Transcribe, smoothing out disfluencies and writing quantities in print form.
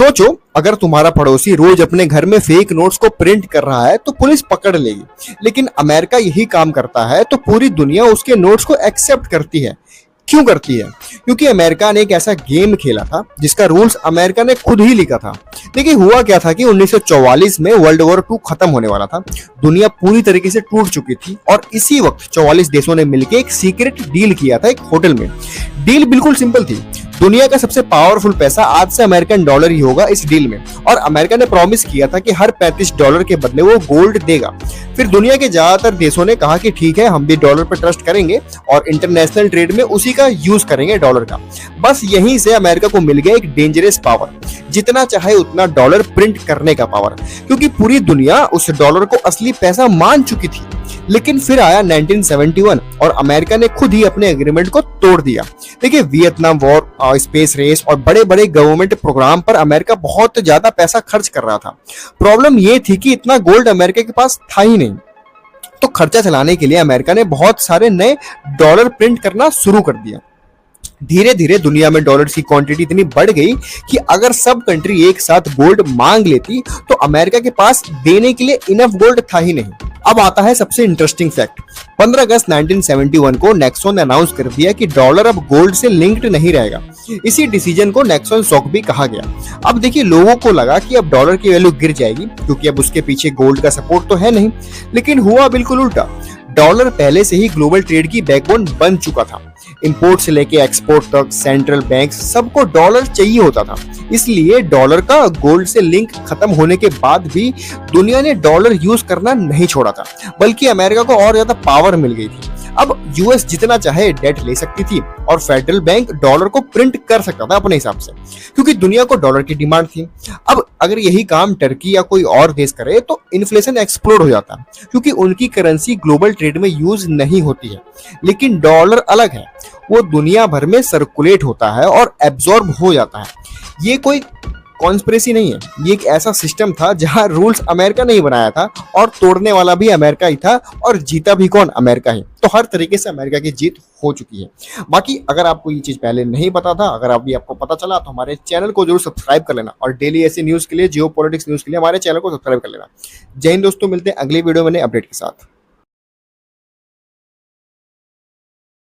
सोचो, अगर तुम्हारा पड़ोसी रोज अपने घर में फेक नोट्स को प्रिंट कर रहा है तो पुलिस पकड़ लेगी, लेकिन अमेरिका यही काम करता है तो पूरी दुनिया उसके नोट्स को एक्सेप्ट करती है। क्यों करती है? क्योंकि अमेरिका ने एक ऐसा गेम खेला था जिसका रूल्स अमेरिका ने खुद ही लिखा था। देखिए, हुआ क्या था कि 1944 में वर्ल्ड वॉर 2 खत्म होने वाला था। दुनिया पूरी तरीके से टूट चुकी थी और इसी वक्त 44 देशों ने मिलकर एक सीक्रेट डील किया था एक होटल में। डील बिल्कुल सिंपल थी। दुनिया का सबसे पावरफुल पैसा आज से अमेरिकन डॉलर ही होगा इस डील में, और अमेरिका ने प्रॉमिस किया था कि हर $35 के बदले वो गोल्ड देगा। फिर दुनिया के ज्यादातर देशों ने कहा कि ठीक है, हम भी डॉलर पर ट्रस्ट करेंगे और इंटरनेशनल ट्रेड में उसी का यूज करेंगे, डॉलर का। बस यहीं से अमेरिका को मिल गया एक डेंजरस पावर, जितना चाहे उतना डॉलर प्रिंट करने का पावर, क्योंकि पूरी दुनिया उस डॉलर को असली पैसा मान चुकी थी। लेकिन फिर आया 1971 और अमेरिका ने खुद ही अपने एग्रीमेंट को तोड़ दिया। देखिए, वियतनाम वॉर, स्पेस रेस और बड़े बड़े गवर्नमेंट प्रोग्राम पर अमेरिका बहुत ज्यादा पैसा खर्च कर रहा था। प्रॉब्लम ये थी कि इतना गोल्ड अमेरिका के पास था ही नहीं, तो खर्चा चलाने के लिए अमेरिका ने बहुत सारे नए डॉलर प्रिंट करना शुरू कर दिया। धीरे धीरे दुनिया में डॉलर्स की क्वांटिटी इतनी बढ़ गई कि अगर सब कंट्री एक साथ गोल्ड मांग लेती तो अमेरिका के पास देने के लिए इनफ गोल्ड था ही नहीं। अब आता है सबसे इंटरेस्टिंग फैक्ट। 15 अगस्त 1971 को नेक्सॉन ने अनाउंस कर दिया कि डॉलर अब गोल्ड से लिंक्ड नहीं रहेगा। इसी डिसीजन को नेक्सॉन शॉक भी कहा गया। अब देखिए, लोगों को लगा कि अब डॉलर की वैल्यू गिर जाएगी क्योंकि अब उसके पीछे गोल्ड का सपोर्ट तो है नहीं, लेकिन हुआ बिल्कुल उल्टा। डॉलर पहले से ही ग्लोबल ट्रेड की बैकबोन बन चुका था। इंपोर्ट से लेके एक्सपोर्ट तक सेंट्रल बैंक सबको डॉलर चाहिए होता था। इसलिए डॉलर का गोल्ड से लिंक खत्म होने के बाद भी दुनिया ने डॉलर यूज करना नहीं छोड़ा था, बल्कि अमेरिका को और ज्यादा पावर मिल गई थी। अब यूएस जितना चाहे डेट ले सकती थी और फेडरल बैंक डॉलर को प्रिंट कर सकता था अपने हिसाब से, क्योंकि दुनिया को डॉलर की डिमांड थी। अब अगर यही काम टर्की या कोई और देश करे तो इन्फ्लेशन एक्सप्लोड हो जाता, क्योंकि उनकी करेंसी ग्लोबल ट्रेड में यूज नहीं होती है। लेकिन डॉलर अलग है, वो दुनिया भर में सर्कुलेट होता है और एब्जॉर्ब हो जाता है। ये कोई कॉन्स्पिरेसी नहीं है, ये एक ऐसा सिस्टम था जहां रूल्स अमेरिका ने ही बनाया था और तोड़ने वाला भी अमेरिका ही था, और जीता भी कौन? अमेरिका ही। तो हर तरीके से अमेरिका की जीत हो चुकी है। बाकी अगर आपको ये चीज पहले नहीं पता था, अगर अभी आपको पता चला, तो हमारे चैनल को जरूर सब्सक्राइब कर लेना और डेली ऐसे न्यूज के लिए, जियो पॉलिटिक्स न्यूज के लिए हमारे चैनल को सब्सक्राइब कर लेना। जय हिंद दोस्तों, मिलते हैं अगली वीडियो में नए अपडेट के साथ।